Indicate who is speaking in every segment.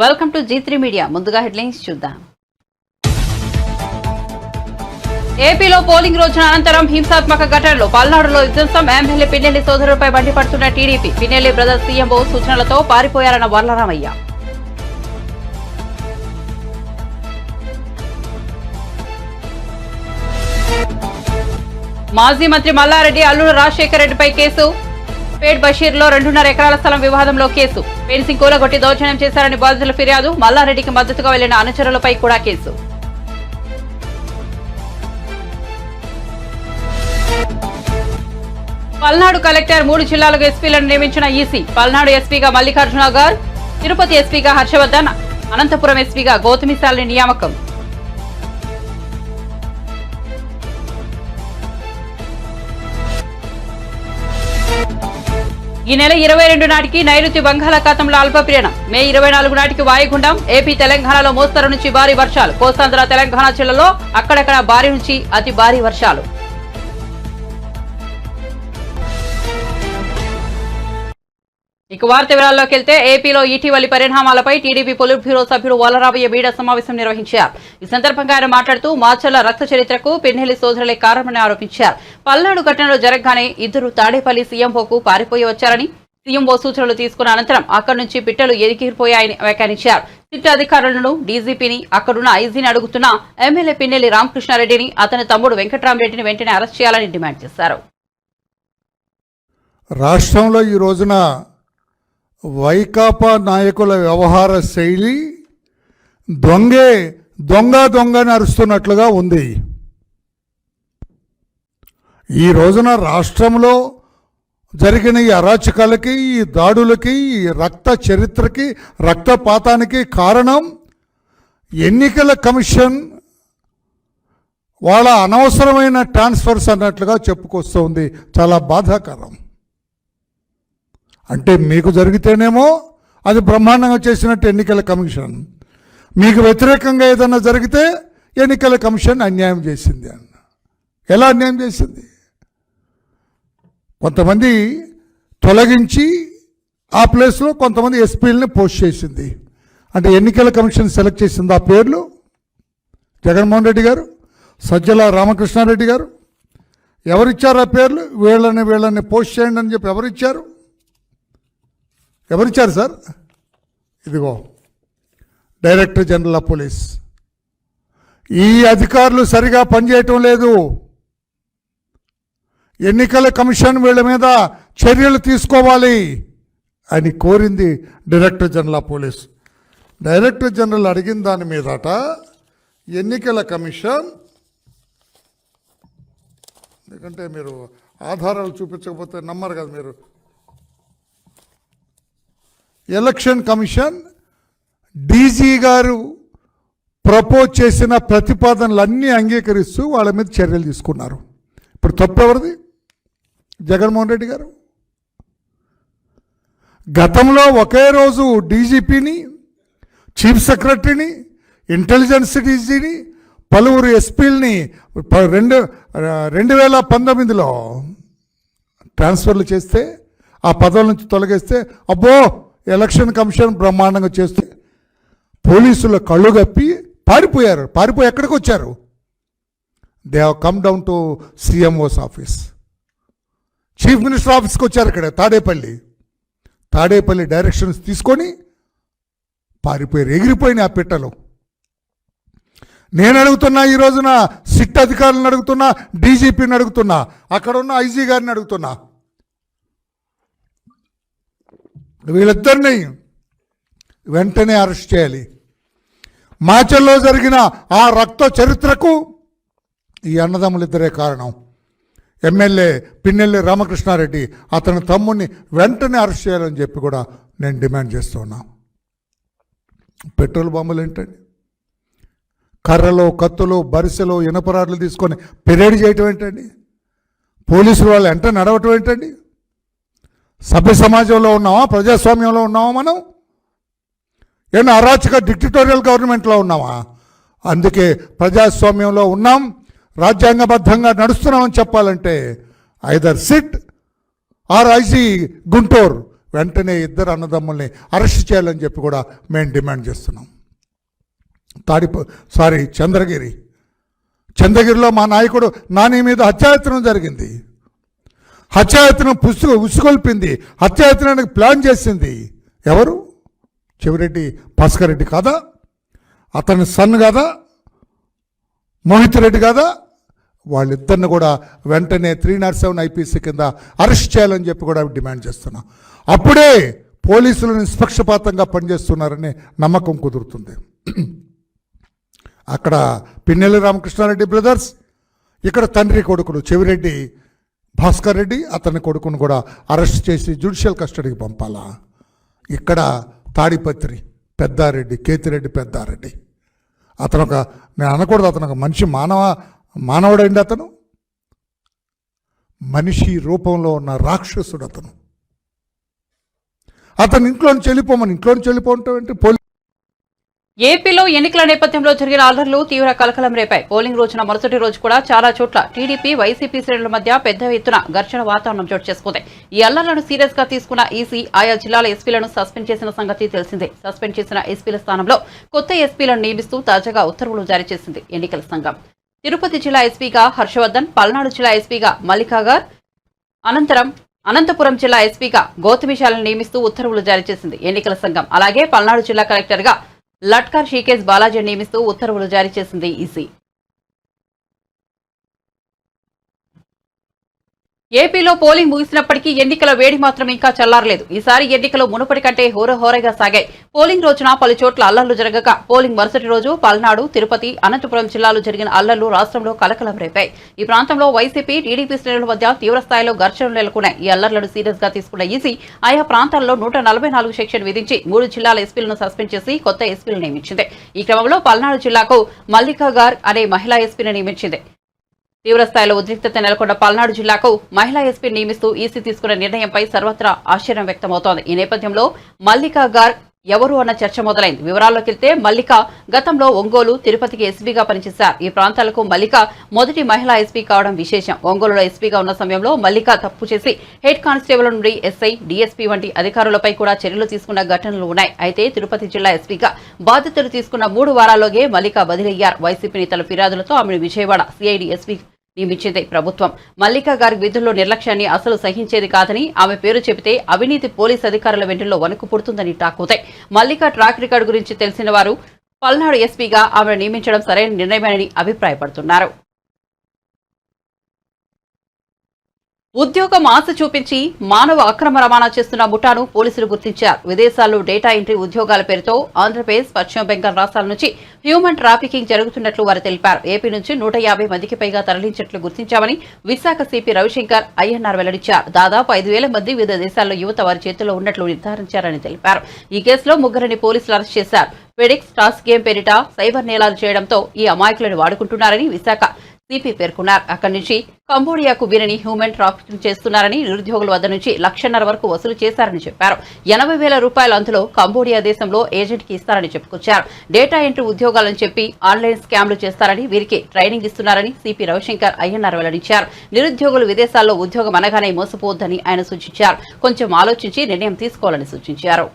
Speaker 1: Welcome to G3 media. ముందుగా headlines చూద్దాం. ఏపీలో పోలింగ్ రోజున అనంతరం హింసాత్మక ఘటనలు. పల్నాడులో విధ్వంసం. ఎమ్మెల్యే పిన్నెల్లి సోదరులపై మండిపడుతున్న టీడీపీ. పిన్నెల్లి బ్రదర్స్ సీఎంఓ సూచనలతో పారిపోయారన్న వర్లరామయ్య. మాజీ మంత్రి మల్లారెడ్డి అల్లుడు రాజశేఖర రెడ్డిపై కేసు. పేట్ బషీర్లో 2.5 ఎకరాల స్థలం వివాదంలో కేసు. ఫెన్సింగ్ కూలగొట్టి దౌర్జన్యం చేశారని బాధితుల ఫిర్యాదు. మల్లారెడ్డికి మద్దతుగా వెళ్లిన అనుచరులపై కూడా కేసు. పల్నాడు కలెక్టర్ 3 జిల్లాలకు ఎస్పీలను నియమించిన ఈసీ. పల్నాడు ఎస్పీగా మల్లికార్జున గారు, తిరుపతి ఎస్పీగా హర్షవర్ధన్, అనంతపురం ఎస్పీగా గౌతమిశాలిని నియామకం. ఈ నెల 22 నాటికి నైరుతి బంగాళాఖాతంలో అల్పపీడనం. మే 24 నాటికి వాయుగుండం. ఏపీ తెలంగాణలో మోస్తరు నుంచి భారీ వర్షాలు. కోస్తాంధ్ర తెలంగాణ జిల్లాలో అక్కడక్కడ భారీ నుంచి అతి భారీ వర్షాలు. ఇక వార్త వివరాల్లోకి వెళ్తే ఏపీలో ఇటీవలి పరిణామాలపై టీడీపీ పొలిట్ బ్యూరో సభ్యుడు వల్లరామయ్య మీడియా సమావేశం నిర్వహించారు. ఈ సందర్భంగా ఆయన మాట్లాడుతూ మాచర్ల రక్త చరిత్రకు పిన్నెల్లి సోదరులే కారణమని ఆరోపించారు. పల్నాడు ఘటనలో జరగగానే ఇద్దరు తాడేపల్లి సీఎంఓకు పారిపోయి వచ్చారని, సీఎంఓ సూచనలు తీసుకున్న అనంతరం అక్కడి నుంచి పిట్టలు ఎదిగిపోయాయని వ్యాఖ్యానించారు. సిట్ అధికారులను, డీజీపీని, అక్కడున్న ఐజీని అడుగుతున్న ఎమ్మెల్యే పిన్నెల్లి రామకృష్ణారెడ్డిని, అతని తమ్ముడు వెంకట్రామరెడ్డిని వెంటనే అరెస్ట్ చేయాలని డిమాండ్ చేశారు.
Speaker 2: రాష్ట్రంలో ఈ రోజున వైకాపా నాయకుల వ్యవహార శైలి దొంగని అరుస్తున్నట్లుగా ఉంది. ఈ రోజున రాష్ట్రంలో జరిగిన ఈ అరాచకాలకి, ఈ దాడులకి, ఈ రక్త చరిత్రకి, రక్తపాతానికి కారణం ఎన్నికల కమిషన్ వాళ్ళ అనవసరమైన ట్రాన్స్ఫర్స్ అన్నట్లుగా చెప్పుకొస్తుంది. చాలా బాధాకరం. అంటే మీకు జరిగితేనేమో అది బ్రహ్మాండంగా చేసినట్టు ఎన్నికల కమిషన్, మీకు వ్యతిరేకంగా ఏదన్నా జరిగితే ఎన్నికల కమిషన్ అన్యాయం చేసింది అన్న. ఎలా అన్యాయం చేసింది? కొంతమంది తొలగించి ఆ ప్లేస్లో కొంతమంది ఎస్పీలని పోస్ట్ చేసింది. అంటే ఎన్నికల కమిషన్ సెలెక్ట్ చేసింది ఆ పేర్లు జగన్మోహన్ రెడ్డి గారు, సజ్జల రామకృష్ణారెడ్డి గారు. ఎవరిచ్చారు ఆ పేర్లు? వీళ్ళని పోస్ట్ చేయండి అని చెప్పి ఎవరిచ్చారు సార్? ఇదిగో డైరెక్టర్ జనరల్ ఆఫ్ పోలీస్. ఈ అధికారులు సరిగా పనిచేయటం లేదు. ఎన్నికల కమిషన్ వీళ్ళ మీద చర్యలు తీసుకోవాలి అని కోరింది director general of police. Director general అడిగిన దాని మీదట ఎన్నికల కమిషన్, ఎందుకంటే మీరు ఆధారాలు చూపించకపోతే నమ్మరు కదా మీరు, ఎలక్షన్ కమిషన్ డీజీ గారు ప్రపోజ్ చేసిన ప్రతిపాదనలన్నీ అంగీకరిస్తూ వాళ్ళ మీద చర్యలు తీసుకున్నారు. ఇప్పుడు తప్పు ఎవరిది? జగన్మోహన్ రెడ్డి గారు. గతంలో ఒకే రోజు డీజీపీని, చీఫ్ సెక్రటరీని, ఇంటెలిజెన్స్ డీజీని, పలువురు ఎస్పీలని 2019లో ట్రాన్స్ఫర్లు చేస్తే, ఆ పదవుల నుంచి తొలగిస్తే అబ్బో ఎలక్షన్ కమిషన్ బ్రహ్మాండంగా చేస్తే పోలీసుల కళ్ళు కప్పి పారిపోయారు. పారిపోయి ఎక్కడికి వచ్చారు? They have come down to CMO's office, chief minister ఆఫీస్కి వచ్చారు. ఇక్కడ తాడేపల్లి డైరెక్షన్స్ తీసుకొని పారిపోయారు. ఎగిరిపోయిన ఆ పిట్టలు. నేను అడుగుతున్నా, ఈ రోజున సిట్ అధికారులను అడుగుతున్నా, డీజీపీని అడుగుతున్నా, అక్కడ ఉన్న ఐజీ గారిని అడుగుతున్నా, వీళ్ళిద్దరిని వెంటనే అరెస్ట్ చేయాలి. మాచల్లో జరిగిన ఆ రక్త చరిత్రకు ఈ అన్నదమ్ములిద్దరే కారణం. ఎమ్మెల్యే పిన్నెల్లి రామకృష్ణారెడ్డి, అతని తమ్ముడిని వెంటనే అరెస్ట్ చేయాలని చెప్పి కూడా నేను డిమాండ్ చేస్తున్నా. పెట్రోల్ బాంబులు ఏంటండి? కర్రలు, కత్తులు, బరిసెలు, ఇనపరాడ్లు తీసుకొని పెరేడ్ చేయటం ఏంటండి? పోలీసులు వాళ్ళు వెంట నడవటం ఏంటండి? సభ్య సమాజంలో ఉన్నామా? ప్రజాస్వామ్యంలో ఉన్నామా? మనం ఏమన్నా అరాచక డిక్టటోరియల్ గవర్నమెంట్లో ఉన్నామా? అందుకే ప్రజాస్వామ్యంలో ఉన్నాం, రాజ్యాంగబద్ధంగా నడుస్తున్నామని చెప్పాలంటే either sit or IG Guntur వెంటనే ఇద్దరు అన్నదమ్ముల్ని అరెస్ట్ చేయాలని చెప్పి కూడా మేము డిమాండ్ చేస్తున్నాం. చంద్రగిరిలో మా నాయకుడు నాని మీద హత్యాయత్నం జరిగింది. హత్యాయత్నం ఉసుగొల్పింది, హత్యాయత్నానికి ప్లాన్ చేసింది ఎవరు? చెవిరెడ్డి భాస్కర్ రెడ్డి కాదా? అతని సన్ కాదా? మోహిత్ రెడ్డి కాదా? వాళ్ళిద్దరిని కూడా వెంటనే 307 ఐపీసీ కింద అరెస్ట్ చేయాలని చెప్పి కూడా డిమాండ్ చేస్తున్నాం. అప్పుడే పోలీసులు నిష్పక్షపాతంగా పనిచేస్తున్నారని నమ్మకం కుదురుతుంది. అక్కడ పిన్నెల్లి రామకృష్ణారెడ్డి బ్రదర్స్, ఇక్కడ తండ్రి కొడుకులు చెవిరెడ్డి భాస్కర్ రెడ్డి అతని కొడుకును కూడా అరెస్ట్ చేసి జ్యుడిషియల్ కస్టడీకి పంపాలా? ఇక్కడ తాడిపత్రి పెద్దారెడ్డి, కేతిరెడ్డి పెద్దారెడ్డి, నేను అనకూడదు, అతను ఒక మానవుడండి. అతను మనిషి రూపంలో ఉన్న రాక్షసుడు. అతను ఇంట్లోంచి వెళ్ళిపోమంటే
Speaker 1: ఏపీలో ఎన్నికల నేపథ్యంలో జరిగిన అల్లర్లు తీవ్ర కలకలం రేపాయి. పోలింగ్ రోజున మరుసటి రోజు కూడా చాలా చోట్ల టీడీపీ, వైసీపీ శ్రేణుల మధ్య పెద్ద ఎత్తున ఘర్షణ వాతావరణం చోటు చేసుకుంది. ఈ అల్లర్లను సీరియస్ గా తీసుకున్న ఈసీ ఆయా జిల్లాల ఎస్పీలను సస్పెండ్ చేసిన సంగతి తెలిసిందే. సస్పెండ్ చేసిన ఎస్పీల స్థానంలో కొత్త ఎస్పీలను నియమిస్తూ తాజాగా ఉత్తర్వులు జారీ చేసింది ఎన్నికల సంఘం. తిరుపతి జిల్లా ఎస్పీగా హర్షవర్ధన్, పల్నాడు జిల్లా ఎస్పీగా మల్లికాగార్, అనంతపురం జిల్లా ఎస్పీగా గౌతమిశాలను నియమిస్తూ ఉత్తర్వులు జారీ చేసింది ఎన్నికల సంఘం. అలాగే పల్నాడు జిల్లా కలెక్టర్గా లట్కర్ షీకేజ్ బాలాజీ నియమిస్తూ ఉత్తర్వులు జారీ చేసింది ఈసీ. ఏపీలో పోలింగ్ ముగిసినప్పటికీ ఎన్నికల వేడి మాత్రం ఇంకా చల్లారలేదు. ఈసారి ఎన్నికలు మునుపటి కంటే హోరహోరగా సాగాయి. పోలింగ్ రోజున పలు చోట్ల అల్లర్లు జరగగా పోలింగ్ మరుసటి రోజు పల్నాడు, తిరుపతి, అనంతపురం జిల్లాలో జరిగిన అల్లర్లు రాష్ట్రంలో కలకలం రేపాయి. ఈ ప్రాంతంలో వైసీపీ, టీడీపీ శ్రేణుల మధ్య తీవ్రస్థాయిలో ఘర్షణలు నెలకొన్నాయి. ఈ అల్లర్లను సీరియస్ గా తీసుకున్న ఈసీ ఆయా ప్రాంతాల్లో 144 సెక్షన్ విధించి 3 జిల్లాల ఎస్పీలను సస్పెండ్ చేసి కొత్త ఎస్పీలను నియమించింది. ఈ క్రమంలో పల్నాడు జిల్లాకు మల్లికాగార్ అనే మహిళా ఎస్పీని నియమించింది. తీవ్రస్థాయిలో ఉద్రిక్తత నెలకొన్న పల్నాడు జిల్లాకు మహిళా ఎస్పీ నియమిస్తూ ఈసీ తీసుకున్న నిర్ణయంపై సర్వత్రా ఆశ్చర్యం వ్యక్తమవుతోంది. ఈ నేపథ్యంలో మల్లికా గార్ ఎవరు అన్న చర్చ మొదలైంది. వివరాల్లోకి వెళ్తే మల్లిక గతంలో ఒంగోలు, తిరుపతికి ఎస్పీగా పనిచేశారు. ఈ ప్రాంతాలకు మల్లిక మొదటి మహిళా ఎస్పీ కావడం విశేషం. ఒంగోలులో ఎస్పీగా ఉన్న సమయంలో మల్లిక తప్పు చేసి హెడ్ కానిస్టేబుల్ నుండి ఎస్ఐ, డీఎస్పీ వంటి అధికారులపై కూడా చర్యలు తీసుకున్న ఘటనలు ఉన్నాయి. అయితే తిరుపతి జిల్లా ఎస్పీగా బాధ్యతలు తీసుకున్న 3 వారాల్లోగే మల్లిక బదిలయ్యారు. వైసీపీ నేతల ఫిర్యాదులతో ఆమెను విజయవాడ సిఐడి ఎస్పీ నియమించింది ప్రభుత్వం. మల్లికా గారి విధుల్లో నిర్లక్ష్యాన్ని అసలు సహించేది కాదని, ఆమె పేరు చెబితే అవినీతి పోలీసు అధికారుల వెంటలో వణుకు పుడుతుందని టాకుతాయి. మల్లికా ట్రాక్ రికార్డు గురించి తెలిసిన వారు పల్నాడు ఎస్పీగా ఆమెను నియమించడం సరైన నిర్ణయమని అభిప్రాయపడుతున్నారు. ఉద్యోగం ఆశ చూపించి మానవ అక్రమ రవాణా చేస్తున్న ముఠాను పోలీసులు గుర్తించారు. విదేశాల్లో డేటా ఎంట్రీ ఉద్యోగాల పేరుతో ఆంధ్రప్రదేశ్, పశ్చిమ బెంగాల్ రాష్ట్రాల నుంచి హ్యూమన్ ట్రాఫికింగ్ జరుగుతున్నట్లు వారు తెలిపారు. ఏపీ నుంచి 150 మందికి పైగా తరలించినట్లు గుర్తించామని విశాఖ సిపి రవిశంకర్ ఐఎన్ఆర్ వెల్లడించారు. దాదాపు 5,000 మంది వివిధ దేశాల్లో యువత వారి చేతుల్లో ఉన్నట్లు నిర్ధారించారని తెలిపారు. ఈ కేసులో 3 పోలీసులు అరెస్ట్ చేశారు. ఫెడిక్స్ టాస్ గేమ్ పేరిట సైబర్ నేరాలు చేయడంతో ఈ అమాయకులను వాడుకుంటున్నారని విశాఖ సిపి పేర్కొన్నారు. అక్కడి నుంచి కంబోడియాకు వీరిని హ్యూమన్ ట్రాఫికింగ్ చేస్తున్నారని, నిరుద్యోగుల వద్ద నుంచి 1,50,000 వరకు వసూలు చేశారని చెప్పారు. 80,000 రూపాయలు అందులో కంబోడియా దేశంలో ఏజెంట్కి ఇస్తారని చెప్పుకొచ్చారు. డేటా ఎంట్రీ ఉద్యోగాలను చెప్పి ఆన్లైన్ స్కామ్లు చేస్తారని, వీరికి ట్రైనింగ్ ఇస్తున్నారని సిపి రవిశంకర్ ఐఎన్ఆర్ వెల్లడించారు. నిరుద్యోగులు విదేశాల్లో ఉద్యోగం అనగానే మోసపోవద్దని ఆయన సూచించారు. కొంచెం ఆలోచించి నిర్ణయం తీసుకోవాలని సూచించారు.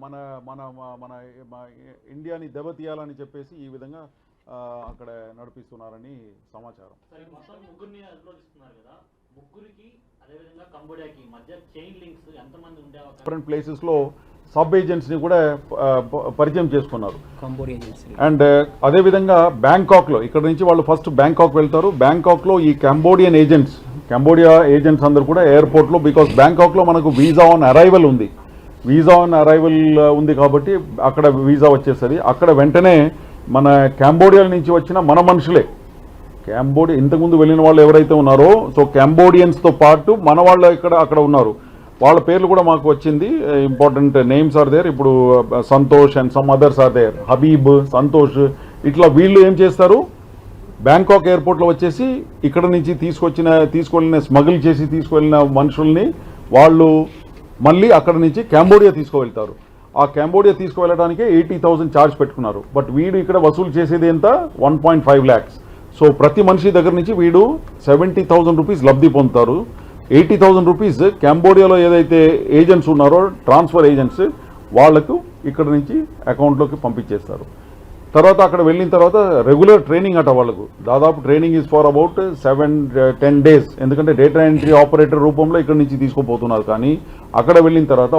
Speaker 3: మన మన మన ఇండియాని దెబ్బతీయాలని చెప్పేసి ఈ విధంగా అక్కడ నడిపిస్తున్నారని సమాచారం. డిఫరెంట్ ప్లేసెస్లో సబ్ ఏజెంట్స్ని కూడా పరిచయం చేసుకున్నారు. అండ్ అదేవిధంగా బ్యాంకాక్లో, ఇక్కడ నుంచి వాళ్ళు ఫస్ట్ బ్యాంకాక్ వెళ్తారు. బ్యాంకాక్లో ఈ కంబోడియా ఏజెంట్స్ అందరూ కూడా ఎయిర్పోర్ట్లో, బికాస్ బ్యాంకాక్లో మనకు వీసా ఆన్ అరైవల్ ఉంది. కాబట్టి అక్కడ వీసా వచ్చేస్తుంది. అక్కడ వెంటనే మన కంబోడియా నుంచి వచ్చిన మన మనుషులే, ఇంతకుముందు వెళ్ళిన వాళ్ళు ఎవరైతే ఉన్నారో, సో కంబోడియన్స్తో పాటు మన వాళ్ళు అక్కడ ఉన్నారు. వాళ్ళ పేర్లు కూడా మాకు వచ్చింది. Important names are there. ఇప్పుడు Santosh and some others are there, Habib, Santosh, ఇట్లా వీళ్ళు ఏం చేస్తారు, బ్యాంకాక్ ఎయిర్పోర్ట్లో వచ్చేసి ఇక్కడ నుంచి తీసుకెళ్ళిన స్మగుల్ చేసి తీసుకువెళ్ళిన మనుషుల్ని వాళ్ళు మళ్ళీ అక్కడ నుంచి కంబోడియా తీసుకువెళ్తారు. ఆ కంబోడియా తీసుకువెళ్ళడానికి 80,000 ఛార్జ్ పెట్టుకున్నారు. బట్ వీడు ఇక్కడ వసూలు చేసేది ఎంత, 1.5 lakhs. సో ప్రతి మనిషి దగ్గర నుంచి వీడు 70,000 రూపీస్ లబ్ధి పొందుతారు. 80,000 రూపీస్ కంబోడియాలో ఏదైతే ఏజెంట్స్ ఉన్నారో ట్రాన్స్ఫర్ ఏజెంట్స్ వాళ్ళకు ఇక్కడ నుంచి అకౌంట్లోకి పంపించేస్తారు. తర్వాత అక్కడ వెళ్ళిన తర్వాత రెగ్యులర్ ట్రైనింగ్ అట వాళ్ళకు. దాదాపు training is for about 7-10 days. ఎందుకంటే డేటా ఎంట్రీ ఆపరేటర్ రూపంలో ఇక్కడ నుంచి తీసుకుపోతున్నారు. కానీ అక్కడ వెళ్ళిన తర్వాత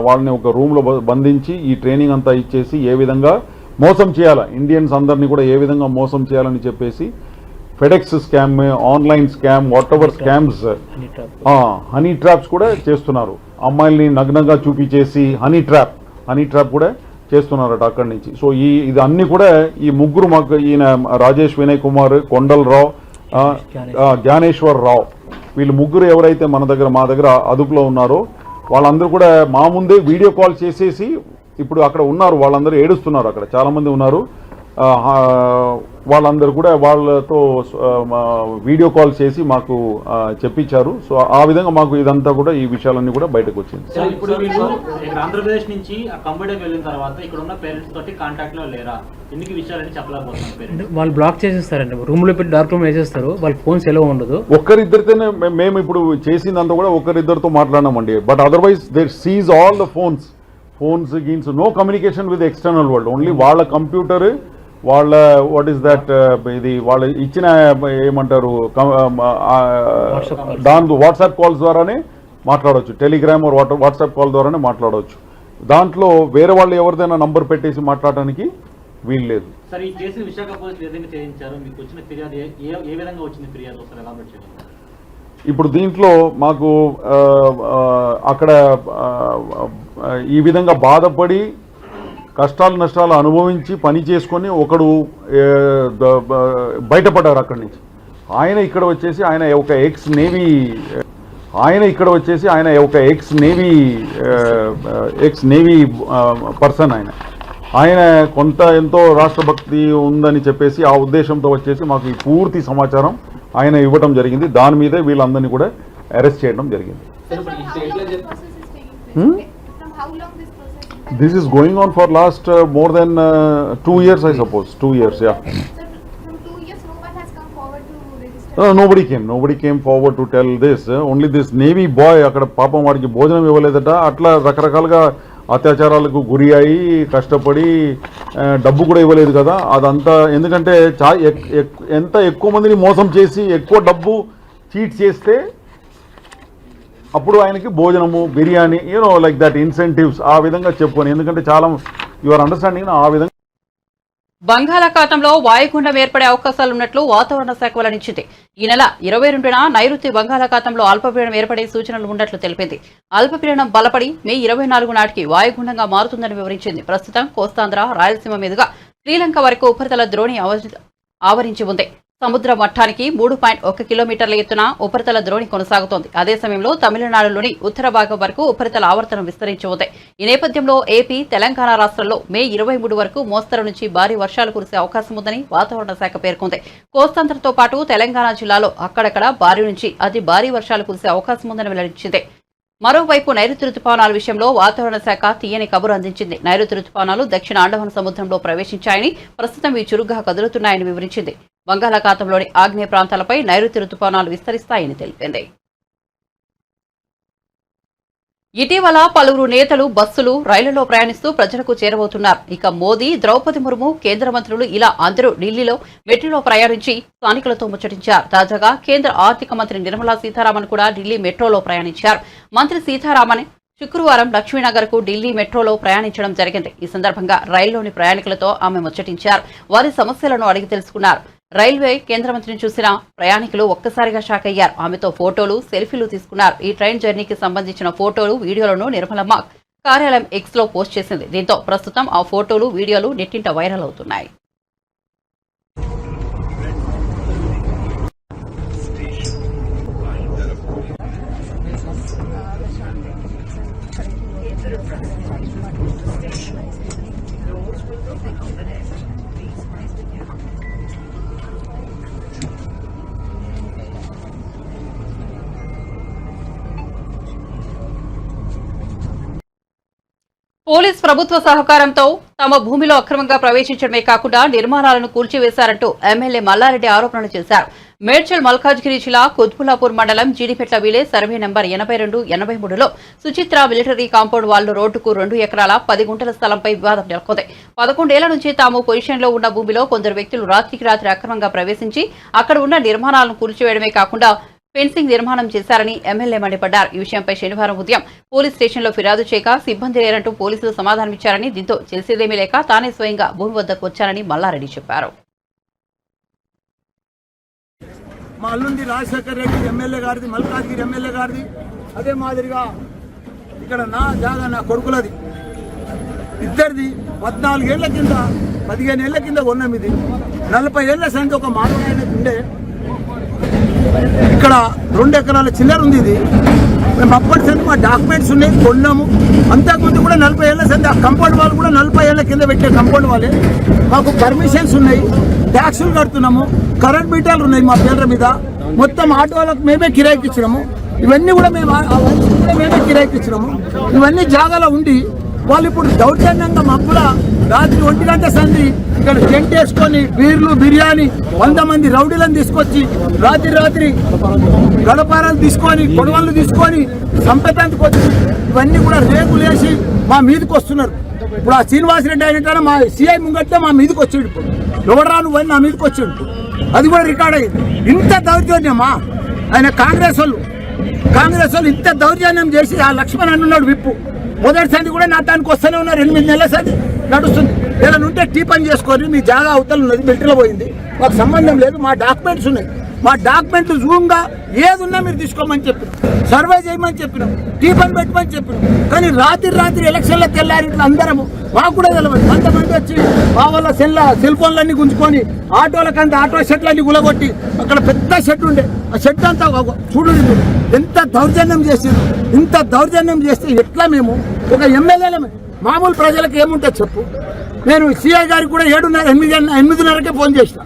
Speaker 3: వాళ్ళని ఒక రూమ్లో బంధించి ఈ ట్రైనింగ్ అంతా ఇచ్చేసి ఏ విధంగా మోసం చేయాలా, ఇండియన్స్ అందరినీ కూడా ఏ విధంగా మోసం చేయాలని చెప్పేసి FedEx scam, online scam, what ever scams, honey traps కూడా చేస్తున్నారు. అమ్మాయిల్ని నగ్నంగా చూపించేసి హనీ ట్రాప్ కూడా చేస్తున్నారట అక్కడి నుంచి. సో ఇది అన్ని కూడా ఈ ముగ్గురు మాకు ఈయన రాజేష్ వినయ్ కుమార్, కొండలరావు, జ్ఞానేశ్వర్ రావు, వీళ్ళు ముగ్గురు ఎవరైతే మా దగ్గర అదుపులో ఉన్నారో వాళ్ళందరూ కూడా మా ముందే వీడియో కాల్ చేసేసి ఇప్పుడు అక్కడ ఉన్నారు. వాళ్ళందరూ ఏడుస్తున్నారు. అక్కడ చాలామంది ఉన్నారు. వాళ్ళందరూ కూడా వాళ్ళతో వీడియో కాల్ చేసి మాకు చెప్పించారు. సో ఆ విధంగా మాకు ఇదంతా కూడా ఈ విషయాలన్నీ కూడా బయటకు వచ్చింది.
Speaker 4: ఇప్పుడు వీళ్ళు ఆంధ్రప్రదేశ్ నుంచి కంప్యూటర్కి వెళ్ళిన తర్వాత ఇక్కడ ఉన్న పేరెంట్స్ తోటి కాంటాక్ట్ లో లేరా? ఎందుకు విషయాలని చెప్పలేకపోతున్నారు?
Speaker 5: వాళ్ళు బ్లాక్ చేసేస్తారండి, రూమ్ లో పెట్టి డార్క్ రూమ్ వేసేస్తారు. వాళ్ళ ఫోన్స్ ఎలా ఉండదు.
Speaker 3: ఒక్కరిద్దరితోనే మేము ఇప్పుడు చేసిందంతా కూడా ఒకరిద్దరితో మాట్లాడినామండి. But otherwise they seize all the phones గీన్స్, no communication with external world. Only వాళ్ళ కంప్యూటర్, వాళ్ళ వాట్ ఈస్ దట్, ఇది వాళ్ళ ఇచ్చిన ఏమంటారు దాని వాట్సాప్ కాల్స్ ద్వారానే మాట్లాడవచ్చు. టెలిగ్రామ్ వాట్సాప్ కాల్ ద్వారానే మాట్లాడవచ్చు. దాంట్లో వేరే వాళ్ళు ఎవరిదైనా నంబర్ పెట్టేసి మాట్లాడడానికి వీలు లేదు.
Speaker 4: సార్, ఈ కేసు విశాఖ పోలీసులు ఏదైనా చేయించారు, మీకు వచ్చిన ఫిర్యాదు ఏ విధంగా వచ్చింది ఫిర్యాదు ఒకసారి ఎలాబరేట్ చేయండి.
Speaker 3: ఇప్పుడు దీంట్లో మాకు అక్కడ ఈ విధంగా బాధపడి కష్టాలు నష్టాలు అనుభవించి పని చేసుకొని ఒకడు బయటపడ్డారు అక్కడి నుంచి. ఆయన ఇక్కడ వచ్చేసి ఆయన ఒక ఎక్స్ నేవీ పర్సన్. ఆయన కొంత ఎంతో రాష్ట్రభక్తి ఉందని చెప్పేసి ఆ ఉద్దేశంతో వచ్చేసి మాకు ఈ పూర్తి సమాచారం ఆయన ఇవ్వడం జరిగింది. దాని మీదే వీళ్ళందరినీ కూడా అరెస్ట్ చేయడం జరిగింది. This is going on for last more than 2 years, I suppose. 2 years, yeah.
Speaker 6: Sir, from 2 years, no one has come forward to register.
Speaker 3: Nobody came forward to tell this. Only this Navy boy, అక్కడ పాపం వాడికి భోజనం ఇవ్వలేదట. అట్లా రకరకాలుగా అత్యాచారాలకు గురి అయి కష్టపడి డబ్బు కూడా ఇవ్వలేదు కదా. అదంతా ఎందుకంటే ఎంత ఎక్కువ మందిని మోసం చేసి ఎక్కువ డబ్బు చీట్ చేస్తే అప్పుడు ఆయనకి భోజనము, బిర్యానీ, లైక్ దట్ ఇన్సెంటివ్స్ ఆ విధంగా చెప్పుకొని, ఎందుకంటే చాలా యువర్ అండర్స్టాండింగ్ ఆ విధంగా.
Speaker 1: బంగాళాఖాతంలో వాయుగుండం ఏర్పడే అవకాశాలున్నట్లు వాతావరణ శాఖ వెల్లడించింది. ఈ నెల 22న నైరుతి బంగాళాఖాతంలో అల్పపీడనం ఏర్పడే సూచనలు ఉన్నట్లు తెలిపింది. అల్పపీడనం బలపడి మే 24 నాటికి వాయుగుండంగా మారుతుందని వివరించింది. ప్రస్తుతం కోస్తాంధ్ర, రాయలసీమ మీదుగా శ్రీలంక వరకు ఉపరితల ద్రోణి ఆవరించి ఉంది. సముద్ర మట్టానికి 3.1 కిలోమీటర్ల ఎత్తున ఉపరితల ద్రోణి కొనసాగుతోంది. అదే సమయంలో తమిళనాడులోని ఉత్తర భాగం వరకు ఉపరితల ఆవర్తనం విస్తరించి ఉంది. ఈ నేపథ్యంలో ఏపీ, తెలంగాణ రాష్ట్రాల్లో మే 23 వరకు మోస్తరు నుంచి భారీ వర్షాలు కురిసే అవకాశం ఉందని వాతావరణ శాఖ పేర్కొంది. కోస్తాంధ్రతో పాటు తెలంగాణ జిల్లాలో అక్కడక్కడ భారీ నుంచి అతి భారీ వర్షాలు కురిసే అవకాశం ఉందని వెల్లడించింది. మరోవైపు నైరుతి రుతుపవనాల విషయంలో వాతావరణ శాఖ తీయని కబురు అందించింది. నైరుతి రుతుపవనాలు దక్షిణ అండమాన్ సముద్రంలో ప్రవేశించాయని, ప్రస్తుతం ఇవి చురుగ్గా కదులుతున్నాయని వివరించింది. బంగాళాఖాతంలోని ఆగ్నేయ ప్రాంతాలపై నైరుతి రుతుపవనాలు విస్తరిస్తాయని తెలిపింది. ఇటీవల పలువురు నేతలు బస్సులు, రైళ్లలో ప్రయాణిస్తూ ప్రజలకు చేరబోతున్నారు. ఇక మోదీ, ద్రౌపది ముర్ము, కేంద్ర మంత్రులు ఇలా అందరూ ఢిల్లీలో మెట్రోలో ప్రయాణించి స్థానికులతో ముచ్చటించారు. తాజాగా కేంద్ర ఆర్థిక మంత్రి నిర్మలా సీతారామన్ కూడా ఢిల్లీ మెట్రోలో ప్రయాణించారు. మంత్రి సీతారామన్ శుక్రవారం లక్ష్మీనగర్ కు ఢిల్లీ మెట్రోలో ప్రయాణించడం జరిగింది. ఈ సందర్భంగా రైల్లోని ప్రయాణికులతో ఆమె ముచ్చటించారు. వారి సమస్యలను అడిగి తెలుసుకున్నారు. రైల్వే కేంద్ర మంత్రిని చూసిన ప్రయాణికులు ఒక్కసారిగా షాక్ అయ్యారు. ఆమెతో ఫోటోలు, సెల్ఫీలు తీసుకున్నారు. ఈ ట్రైన్ జర్నీకి సంబంధించిన ఫోటోలు, వీడియోలను నిర్మలమ్మ కార్యాలయం ఎక్స్ లో పోస్ట్ చేసింది. దీంతో ప్రస్తుతం ఆ ఫోటోలు, వీడియోలు నెట్టింట వైరల్ అవుతున్నాయి. పోలీస్ ప్రభుత్వ సహకారంతో తమ భూమిలో అక్రమంగా ప్రవేశించడమే కాకుండా నిర్మాణాలను కూల్చివేశారంటూ ఎమ్మెల్యే మల్లారెడ్డి ఆరోపణలు చేశారు. మేడ్చల్ మల్కాజ్గిరి జిల్లా కుత్బులాపూర్ మండలం జీడిపెట్ల విలేజ్ సర్వే నంబర్ 82-83లో సుచిత్ర మిలిటరీ కాంపౌండ్ వాల్ రోడ్డుకు 2 ఎకరాల 10 గుంటల స్థలంపై వివాదం నెలకొంది. 11 ఏళ్ల నుంచి తాము పొజిషన్లో ఉన్న భూమిలో కొందరు వ్యక్తులు రాత్రికి రాత్రి అక్రమంగా ప్రవేశించి అక్కడ ఉన్న నిర్మాణాలను కూల్చివేయడమే కాకుండా ఫెన్సింగ్ నిర్మాణం చేశారని ఎమ్మెల్యే మండిపడ్డారు. ఈ విషయంపై శనివారం ఉదయం పోలీస్ స్టేషన్లో ఫిర్యాదు చేయగా సిబ్బంది లేరంటూ పోలీసులు సమాధానమిచ్చారని, దీంతో చేసేదేమీ లేక తానే స్వయంగా భూమి వద్దకు వచ్చానని మల్లారెడ్డి చెప్పారు.
Speaker 7: మా అల్లుంది రాజశేఖర్ రెడ్డి ఎమ్మెల్యే గారిది, మల్కాజ్గిరి ఎమ్మెల్యే గారిది. అదే మాదిరిగా ఇక్కడ నా జాగా నా కొడుకులది, ఇద్దరిది. 14 ఏళ్ల కింద 15 ఏళ్ల కింద కొన్నాం. ఇది 40 ఏళ్ల సంఖ్య ఒక మానవాయనకు ఉండే. ఇక్కడ 2 ఎకరాల చిల్లర ఉంది. ఇది మేము అప్పటి సంది మా డాక్యుమెంట్స్ ఉన్నాయి, కొన్నాము. అంతకుముందు కూడా 40 ఏళ్ల సంది ఆ కంపౌండ్ వాళ్ళు కూడా 40 ఏళ్ల కింద పెట్టే కంపౌండ్ వాళ్ళే. మాకు పర్మిషన్స్ ఉన్నాయి, ట్యాక్సులు కడుతున్నాము, కరెంట్ మీటర్లు ఉన్నాయి మా పేర్ల మీద. మొత్తం ఆటోలకు మేమే కిరాయికి ఇచ్చినాము. ఇవన్నీ కూడా మేమే కిరాయికి ఇచ్చినాము. ఇవన్నీ జాగాలో ఉండి వాళ్ళు ఇప్పుడు దౌర్జన్యంగా మాకు కూడా రాత్రి 1 గంట సంది ఇక్కడ టెంట్ వేసుకొని బీర్లు బిర్యానీ 100 మంది రౌడీలను తీసుకొచ్చి రాత్రి గడపారాలు తీసుకొని గొడవలు తీసుకొని సంపేతానికి వచ్చి ఇవన్నీ కూడా రేకులు వేసి మా మీదకి వస్తున్నారు. ఇప్పుడు ఆ శ్రీనివాసరెడ్డి అయినట్టు మా సిఐ ముంగట్టే మా మీదకి వచ్చాడు. ఇప్పుడు ఎవడరా నువ్వు నా మీదకి వచ్చాడు, అది కూడా రికార్డ్ అయ్యింది. ఇంత దౌర్జన్యమా ఆయన కాంగ్రెస్ వాళ్ళు ఇంత దౌర్జన్యం చేసి ఆ లక్ష్మణ్ అన్నాడు విప్పు. మొదటి సంది కూడా నా దానికి వస్తూనే ఉన్నారు. 8 నెలల సంది నడుస్తుంది. ఏదైనా ఉంటే టీ పని చేసుకొని మీ జాగా అవతల ఉన్నది, మిలిటరీలో పోయింది, మాకు సంబంధం లేదు. మా డాక్యుమెంట్స్ ఉన్నాయి, మా డాక్యుమెంట్లు జూమ్గా ఏదున్నా మీరు తీసుకోమని చెప్పినాం, సర్వే చేయమని చెప్పినాం, టీ పని పెట్టమని చెప్పినాం. కానీ రాత్రి ఎలక్షన్లో తెల్లారి ఇట్లా అందరము మాకు కూడా తెలియదు. కొంతమంది వచ్చి మా వల్ల సెల్ ఫోన్లన్నీ గుంజుకొని ఆటోలకంతా ఆటో షెట్లన్నీ గులగొట్టి అక్కడ పెద్ద షెడ్ ఉండే, ఆ షెడ్ అంతా చూడు ఎంత దౌర్జన్యం చేసింది. ఇంత దౌర్జన్యం చేస్తే ఎట్లా మేము ఒక ఎమ్మెల్యేలమే మామూలు ప్రజలకు ఏముంటుంది చెప్పు. నేను సిఐ గారికి కూడా 8:30కే ఫోన్ చేసిన,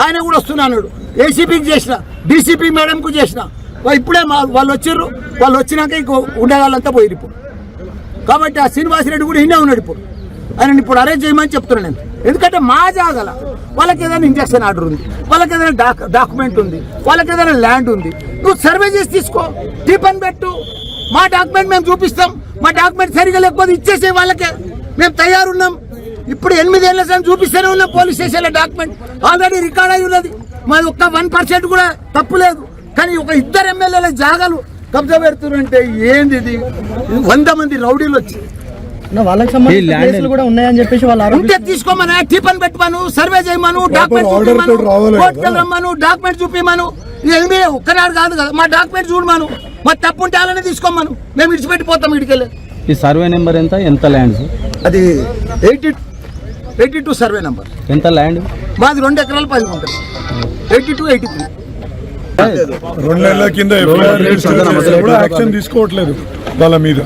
Speaker 7: ఆయన కూడా వస్తున్నాడు. ఏసీపీకి చేసిన, డీసీపీ మేడంకు చేసిన. ఇప్పుడే వాళ్ళు వచ్చారు, వాళ్ళు వచ్చినాక ఇంకో ఉండేవాళ్ళంతా పోయి ఇప్పుడు. కాబట్టి ఆ శ్రీనివాసరెడ్డి కూడా ఇన్నే ఉన్నాడు. ఇప్పుడు ఆయన ఇప్పుడు అరేంజ్ చేయమని చెప్తున్నాను నేను. ఎందుకంటే మా జాగల వాళ్ళకి ఏదైనా ఇంజక్షన్ ఆర్డర్ ఉంది, వాళ్ళకి ఏదైనా డాక్యుమెంట్ ఉంది, వాళ్ళకి ఏదైనా ల్యాండ్ ఉంది. నువ్వు సర్వే చేసి తీసుకో, టీ పని పెట్టు, మా డాక్యుమెంట్ మేము చూపిస్తాం. మా డాక్యుమెంట్ సరిగా లేకపోతే ఇచ్చేసే వాళ్ళకే మేము తయారున్నాం. ఇప్పుడు 8 ఏళ్ల సంది చూపిస్తూనే ఉన్నాం. పోలీస్ స్టేషన్లో డాక్యుమెంట్ ఆల్రెడీ రికార్డ్ అయి ఉన్నది. మాది ఒక్క 1% కూడా తప్పు లేదు. కానీ ఒక 2 ఎమ్మెల్యేల జాగాలు కబ్జా పెడుతున్నారంటే ఏంది ఇది? 100 మంది రౌడీలు వచ్చి
Speaker 8: వాళ్ళకి సంబంధించిన కేసులు కూడా ఉన్నాయని చెప్పేసి వాళ్ళు
Speaker 7: ఉంటే తీసుకోమను, టీ పని పెట్టమను, సర్వే చేయమను, డాక్యుమెంట్ చూపిమను, కోర్టుకు రమ్మను, డాక్యుమెంట్ చూపిమను. ఇది ఒక్కనాడు కాదు కదా, మా డాక్యుమెంట్ చూడమను, మా తప్పు ఉంటే అలానే తీసుకోమను, మేము విడిచిపెట్టిపోతాం ఇడికెళ్ళి.
Speaker 8: ఈ సర్వే నెంబర్ ఎంత ల్యాండ్?
Speaker 7: అది 82 సర్వే నెంబర్.
Speaker 8: ఎంత ల్యాండ్?
Speaker 7: మాది 2 ఎకరాలు 10 గుంటలు. 82, 83.
Speaker 2: 2 నెలల కింద యాక్షన్ తీసుకోవట్లేదు వాళ్ళ మీద.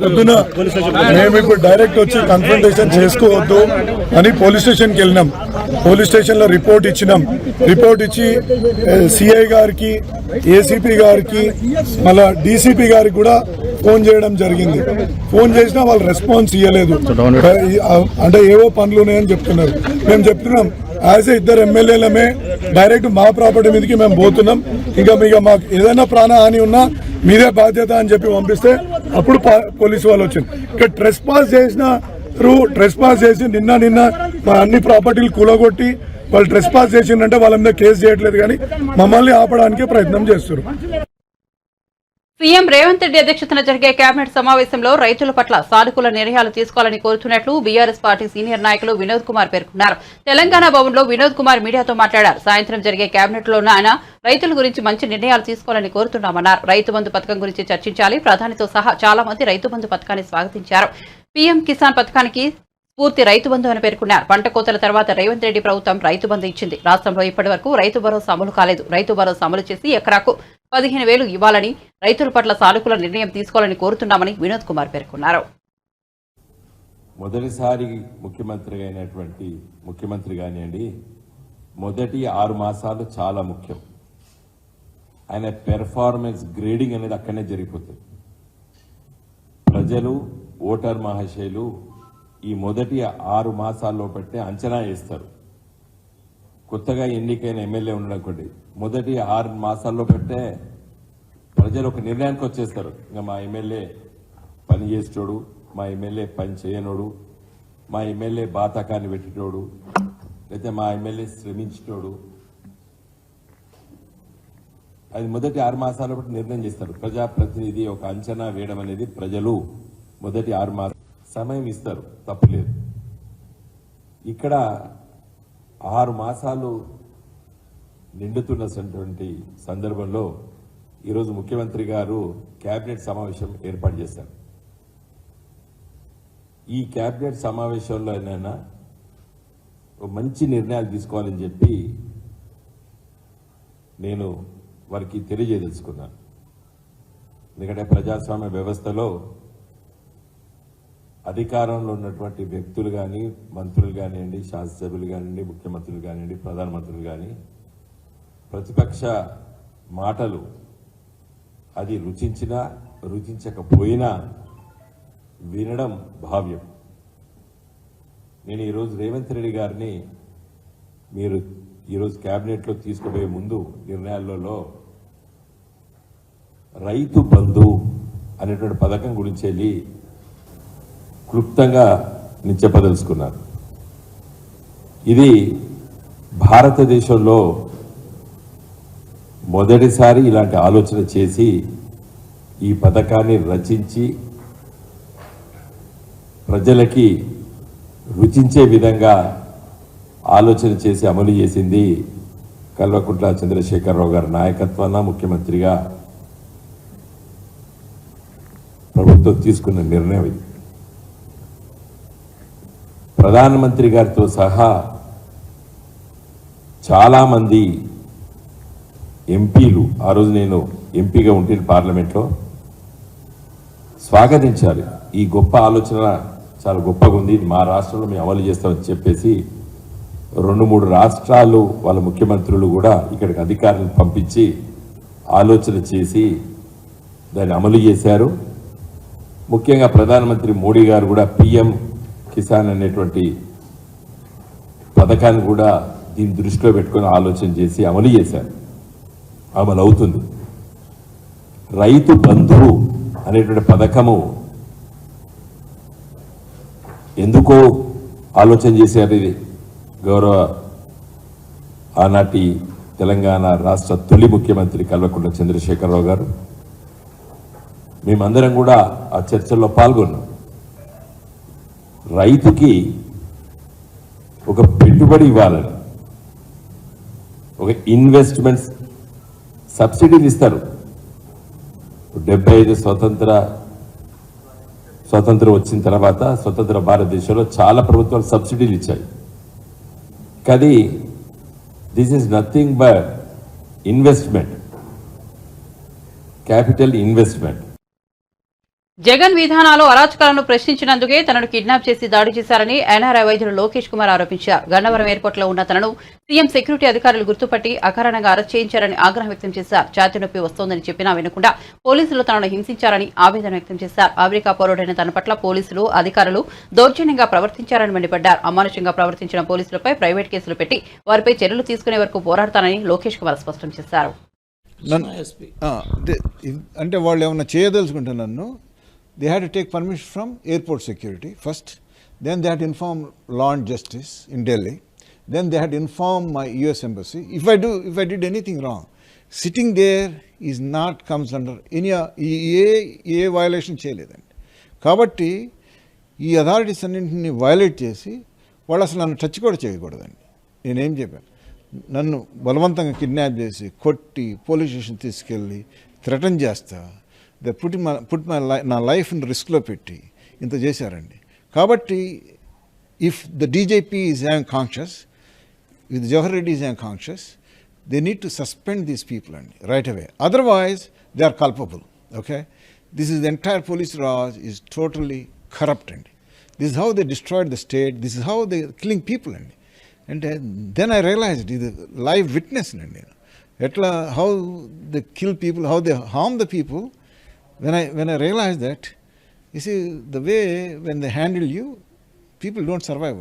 Speaker 2: పొద్దున మేము ఇప్పుడు డైరెక్ట్ వచ్చి కన్ఫ్రంటేషన్ చేసుకోవద్దు అని పోలీస్ స్టేషన్కి వెళ్ళినాం. పోలీస్ స్టేషన్లో రిపోర్ట్ ఇచ్చినాం. రిపోర్ట్ ఇచ్చి సిఐ గారికి, ఏసీపీ గారికి, మళ్ళా డీసీపీ గారికి కూడా ఫోన్ చేయడం జరిగింది. ఫోన్ చేసినా వాళ్ళు రెస్పాన్స్ ఇవ్వలేదు. అంటే ఏవో పనులు ఉన్నాయని చెప్తున్నారు. మేము చెప్తున్నాం యాజ్ ఏ 2 ఎమ్మెల్యేలమే డైరెక్ట్ మా ప్రాపర్టీ మీదకి మేము పోతున్నాం. ఇంకా మాకు ఏదైనా ప్రాణహాని ఉన్నా మీదే బాధ్యత అని చెప్పి పంపిస్తే అప్పుడు పోలీసు వాళ్ళు వచ్చింది. ఇక్కడ ట్రెస్పాస్ చేసి నిన్న మా అన్ని ప్రాపర్టీలు కూలగొట్టి వాళ్ళు ట్రెస్పాస్ చేసిందంటే వాళ్ళ మీద కేసు చేయట్లేదు, కానీ మమ్మల్ని ఆపడానికే ప్రయత్నం చేస్తారు.
Speaker 1: సీఎం రేవంత్ రెడ్డి అధ్యక్షతన జరిగే కేబినెట్ సమావేశంలో రైతుల పట్ల సానుకూల నిర్ణయాలు తీసుకోవాలని కోరుతున్నట్లు బీఆర్ఎస్ పార్టీ సీనియర్ నాయకులు వినోద్ కుమార్ పేర్కొన్నారు. తెలంగాణ భవన్లో వినోద్ కుమార్ మీడియాతో మాట్లాడారు. సాయంత్రం జరిగే కేబినెట్ లోనూ ఆయన రైతుల గురించి మంచి నిర్ణయాలు తీసుకోవాలని కోరుతున్నామన్నారు. రైతు బంధు పథకం గురించి చర్చించాలి. ప్రధానితో సహా చాలా మంది రైతు బంధు పథకాన్ని స్వాగతించారు. పీఎం కిసాన్ పథకానికి పూర్తి రైతు బంధు అని పేర్కొన్నారు. పంట కోతల తర్వాత రేవంత్ రెడ్డి ప్రభుత్వం రైతు బంధు ఇచ్చింది. రాష్ట్రంలో ఇప్పటి వరకు రైతు భరోసా అమలు కాలేదు. రైతు భరోసా అమలు చేసి ఎకరాకు 15,000 ఇవ్వాలని, రైతుల పట్ల సానుకూల నిర్ణయం తీసుకోవాలని కోరుతున్నామని వినోద్ కుమార్ పేర్కొన్నారు.
Speaker 9: మొదటిసారి ముఖ్యమంత్రి కానివ్వండి, మొదటి 6 మాసాలు చాలా ముఖ్యం. ఆయన పెర్ఫార్మెన్స్ గ్రేడింగ్ అనేది అక్కడనే జరిగిపోతుంది. ప్రజలు, ఓటర్ మహాశయులు ఈ మొదటి 6 మాసాల్లో బట్టే అంచనా వేస్తారు. కొత్తగా ఎన్నికైన ఎమ్మెల్యే ఉండడం మొదటి 6 మాసాల్లో పెట్టే ప్రజలు ఒక నిర్ణయానికి వచ్చేస్తారు. ఇంకా మా ఎమ్మెల్యే పని చేసేటోడు, మా ఎమ్మెల్యే పని చేయనోడు, మా ఎమ్మెల్యే బాతకాన్ని పెట్టేటోడు, లేకపోతే మా ఎమ్మెల్యే శ్రమించేటోడు, అది మొదటి 6 మాసాల బట్టి నిర్ణయం చేస్తారు. ప్రజాప్రతినిధి ఒక అంచనా వేయడం అనేది ప్రజలు మొదటి 6 మాసాలు సమయం ఇస్తారు, తప్పులేదు. ఇక్కడ 6 మాసాలు నిండుతున్నటువంటి సందర్భంలో ఈరోజు ముఖ్యమంత్రి గారు కేబినెట్ సమావేశం ఏర్పాటు చేశారు. ఈ కేబినెట్ సమావేశంలో అయినా మంచి నిర్ణయాలు తీసుకోవాలని చెప్పి నేను వారికి తెలియజేయదలుచుకున్నాను. ఎందుకంటే ప్రజాస్వామ్య వ్యవస్థలో అధికారంలో ఉన్నటువంటి వ్యక్తులు కానీ, మంత్రులు కానివ్వండి, శాసనసభ్యులు కానివ్వండి, ముఖ్యమంత్రులు కానివ్వండి, ప్రధానమంత్రులు కానీ ప్రతిపక్ష మాటలు అది రుచించినా రుచించకపోయినా వినడం భావ్యం. నేను ఈరోజు రేవంత్ రెడ్డి గారిని మీరు ఈరోజు కేబినెట్లో తీసుకుపోయే ముందు నిర్ణయాలలో రైతు బంధు అనేటువంటి పథకం గురించి వెళ్ళి క్లుప్తంగా నేను చెప్పదలుచుకున్నాను. ఇది భారతదేశంలో మొదటిసారి ఇలాంటి ఆలోచన చేసి ఈ పథకాన్ని రచించి ప్రజలకి రుచించే విధంగా ఆలోచన చేసి అమలు చేసింది కల్వకుంట్ల చంద్రశేఖరరావు గారి నాయకత్వాన ముఖ్యమంత్రిగా ప్రభుత్వం తీసుకున్న నిర్ణయం ఇది. ప్రధానమంత్రి గారితో సహా చాలామంది ఎంపీలు, ఆ రోజు నేను ఎంపీగా ఉంటే పార్లమెంట్లో, స్వాగతించారు. ఈ గొప్ప ఆలోచన చాలా గొప్పగా ఉంది, మా రాష్ట్రంలో మేము అమలు చేస్తామని చెప్పేసి 2-3 రాష్ట్రాలు వాళ్ళ ముఖ్యమంత్రులు కూడా ఇక్కడికి అధికారులను పంపించి ఆలోచన చేసి దాన్ని అమలు చేశారు. ముఖ్యంగా ప్రధానమంత్రి మోడీ గారు కూడా పిఎం కిసాన్ అనేటువంటి పథకాన్ని కూడా దీన్ని దృష్టిలో పెట్టుకొని ఆలోచన చేసి అమలు చేశారు, అమలు అవుతుంది. రైతు బంధు అనేటువంటి పథకము ఎందుకో ఆలోచన చేశారు. ఇది గౌరవ ఆనాటి తెలంగాణ రాష్ట్ర తొలి ముఖ్యమంత్రి కల్వకుంట్ల చంద్రశేఖరరావు గారు, మేమందరం కూడా ఆ చర్చల్లో పాల్గొన్నాం. రైతుకి ఒక పెట్టుబడి ఇవ్వాలని, ఒక ఇన్వెస్ట్మెంట్స్ సబ్సిడీలు ఇస్తారు. 75 స్వతంత్రం వచ్చిన తర్వాత స్వతంత్ర భారతదేశంలో చాలా ప్రభుత్వాలు సబ్సిడీలు ఇచ్చాయి. కానీ this is nothing but investment, capital investment.
Speaker 1: Jagan విధానాలు అరాచకాలను ప్రశ్నించినందుకే తనను కిడ్నాప్ చేసి దాడి చేశారని ఎన్ఆర్ఐ వైద్యుడు లోకేష్ కుమార్ ఆరోపించారు. గన్నవరం ఎయిర్పోర్ట్లో ఉన్న తనను సీఎం సెక్యూరిటీ అధికారులు గుర్తుపట్టి అకారణంగా అరెస్ట్ చేయించారని ఆగ్రహం వ్యక్తం చేశారు. ఛాతీ నొప్పి వస్తోందని చెప్పినా వినకుండా పోలీసులు తనను హింసించారని ఆవేదన వ్యక్తం చేశారు. అమెరికా పౌరుడైన తన పట్ల పోలీసులు అధికారులు దౌర్జన్యంగా ప్రవర్తించారని మండిపడ్డారు. అమానుషంగా ప్రవర్తించిన పోలీసులపై ప్రైవేట్ కేసులు పెట్టి వారిపై చర్యలు తీసుకునే వరకు పోరాడతానని లోకేష్ కుమార్ స్పష్టం చేశారు.
Speaker 10: అంటే వాళ్ళు ఏమన్నా చేయదలుచుకుంటే నన్ను they had to take permission from airport security first, then they had to inform law and justice in Delhi, then they had to inform my US embassy. If I did anything wrong, sitting there is not comes under any A violation చేయలేదండి. కాబట్టి ఈ authorities అన్నింటినీ violate చేసి వాళ్ళు అసలు నన్ను touch కూడా చేయకూడదండి. నేనేం చెప్పాను, నన్ను బలవంతంగా కిడ్నాప్ చేసి కొట్టి పోలీస్ స్టేషన్ తీసుకెళ్ళి థ్రెటన్ చేస్తా, దే నా లైఫ్ని రిస్క్లో పెట్టి ఇంత చేశారండి. కాబట్టి if the DGP is hang conscious, with Jawahar Reddy is hang conscious, they need to suspend these people అండి right away, otherwise they are culpable. Okay, this is the entire police raj is totally corrupt అండి. This is how they destroyed the state, this is how they killing people అండి. అంటే then I realised ఇది live witness అండి నేను, ఎట్లా how they kill people, how they harm the people. When I realized that, you see, the way when they handle you, people don't survive.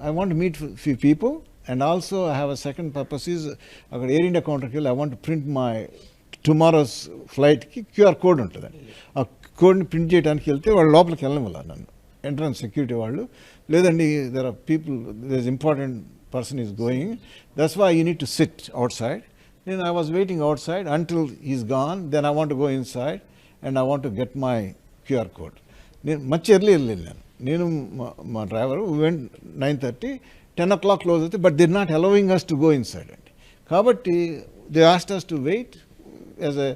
Speaker 10: I want to meet few people, and also I have a second purpose is Air India counter I want to print my tomorrow's flight QR code ఉంటుందండి. ఆ కోడ్ని print చేయడానికి వెళ్తే వాళ్ళు లోపలికి వెళ్ళనివ్వాలి నన్ను. Entrance security వాళ్ళు లేదండి there are people, there's important person is going, that's why you need to sit outside. Then I was waiting outside until he's gone, then I want to go inside and I want to get my QR code. నేను much early వెళ్ళాను. నేను మా driver went 9:30, 10 o'clock close అవుతుంది, but they not allowing us to go inside అండి. కాబట్టి they asked us to wait. As a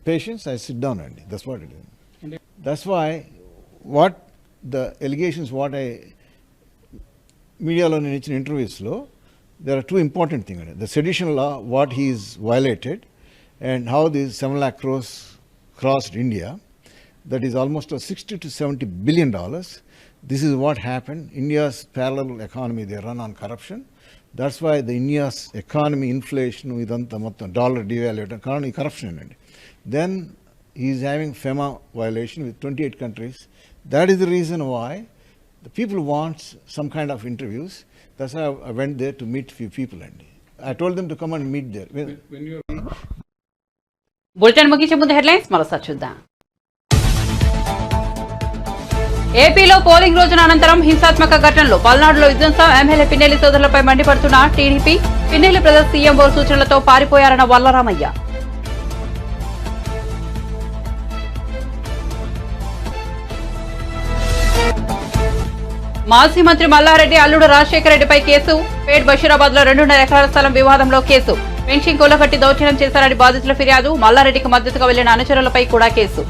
Speaker 10: patient, I sit down అండి. That's what it is. That's why what the allegations, what I మీడియాలో నేను ఇచ్చిన ఇంటర్వ్యూస్లో there are two important things. The sedition law, what he is violated, and how these 7 lakh crores crossed India. That is almost $60 to $70 billion. This is what happened. India's parallel economy, they run on corruption. That's why the India's economy, inflation, dollar devaluation, economy corruption. Then he is having FEMA violation with 28 countries. That is the reason why the people want some kind of interviews. That's why I went there to meet few people. I told them to come and meet there.
Speaker 1: Bulletin ముగించే ముందు headlines మరోసారి చూద్దాం. ఏపీలో polling రోజున అనంతరం హింసాత్మక ఘటనలు, పల్నాడులో విధ్వంసం, ఎమ్మెల్యే పిన్నెల్లి సోదరులపై మండిపడుతున్న టీడీపీ, పిన్నెల్లి బ్రదర్స్ సీఎంఓ సూచనలతో పారిపోయారన్న వల్లరామయ్య. మాజీ మంత్రి మల్లారెడ్డి అల్లుడు రాజశేఖర రెడ్డిపై కేసు, పేట్ బషీరాబాద్ లో 2.5 ఎకరాల స్థలం వివాదంలో కేసు, పెన్షన్ కూలగట్టి దౌర్జన్యం చేశారని బాధితుల ఫిర్యాదు, మల్లారెడ్డికి మద్దతుగా వెళ్లిన అనుచరులపై కూడా కేసు.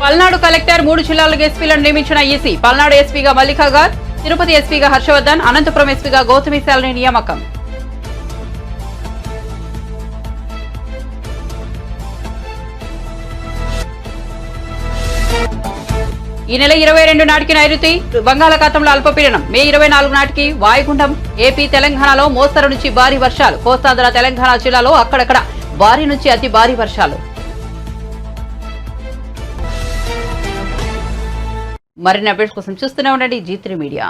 Speaker 1: పల్నాడు కలెక్టర్ 3 జిల్లాలకు ఎస్పీలను నియమించిన ఈసీ, పల్నాడు ఎస్పీగా మల్లికాగార్, తిరుపతి ఎస్పీగా హర్షవర్ధన్, అనంతపురం ఎస్పీగా గౌతమిశాలని నియామకం. ఈ నెల 22 నాటికి నైరుతి బంగాళాఖాతంలో అల్పపీడనం, మే 24 నాటికి వాయుగుండం. ఏపీ తెలంగాణలో మోస్తరు నుంచి భారీ వర్షాలు, కోస్తాంధ్ర తెలంగాణ జిల్లాలో అక్కడక్కడ భారీ నుంచి అతి భారీ వర్షాలు. మరిన్ని అప్డేట్స్ కోసం చూస్తూనే ఉండండి G3 మీడియా.